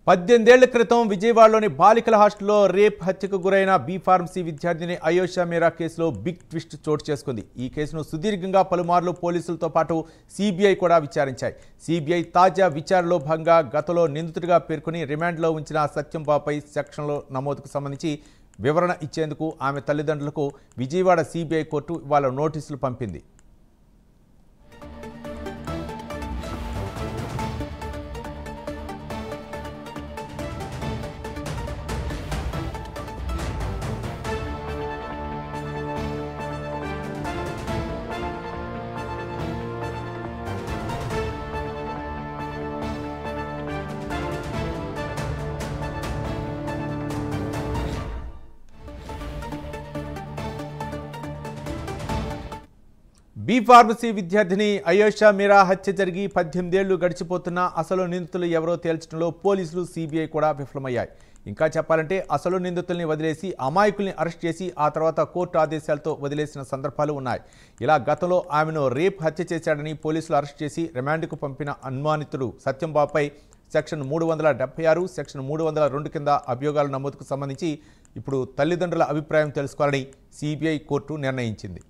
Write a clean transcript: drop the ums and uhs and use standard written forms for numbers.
18 ఏళ్ల క్రితం విజయవాడలోని బాలికల హాస్టల్లో రేప్ హత్యకు గురైన బి ఫార్మసీ విద్యార్థిని అయోషా మీరా కేసులో బిగ్ ట్విస్ట్ చోటు చేసుకుంది. ఈ కేసును సుదీర్ఘంగా పలుమార్లు పోలీసులతో పాటు సిబిఐ కూడా విచారించాయి. సిబిఐ తాజా విచారణలో భాగంగా గతంలో నిందితుడిగా పేర్కొని రిమాండ్లో ఉంచిన సత్యంబాబుపై సెక్షన్లో నమోదుకు సంబంధించి వివరణ ఇచ్చేందుకు ఆమె తల్లిదండ్రులకు విజయవాడ సిబిఐ కోర్టు ఇవాళ నోటీసులు పంపింది. బి ఫార్మసీ విద్యార్థిని అయోషా మీరా హత్య జరిగి 18 ఏళ్లు గడిచిపోతున్నా అసలు నిందితులు ఎవరో తేల్చడంలో పోలీసులు సిబిఐ కూడా విఫలమయ్యాయి. ఇంకా చెప్పాలంటే అసలు నిందితుల్ని వదిలేసి అమాయకుల్ని అరెస్ట్ చేసి ఆ తర్వాత కోర్టు ఆదేశాలతో వదిలేసిన సందర్భాలు ఉన్నాయి. ఇలా గతంలో ఆమెను రేప్ హత్య చేశాడని పోలీసులు అరెస్ట్ చేసి రిమాండ్కు పంపిన అనుమానితుడు సత్యంబాబుపై సెక్షన్ 376, సెక్షన్ 302 కింద అభియోగాల నమోదుకు సంబంధించి ఇప్పుడు తల్లిదండ్రుల అభిప్రాయం తెలుసుకోవాలని సిబిఐ కోర్టు నిర్ణయించింది.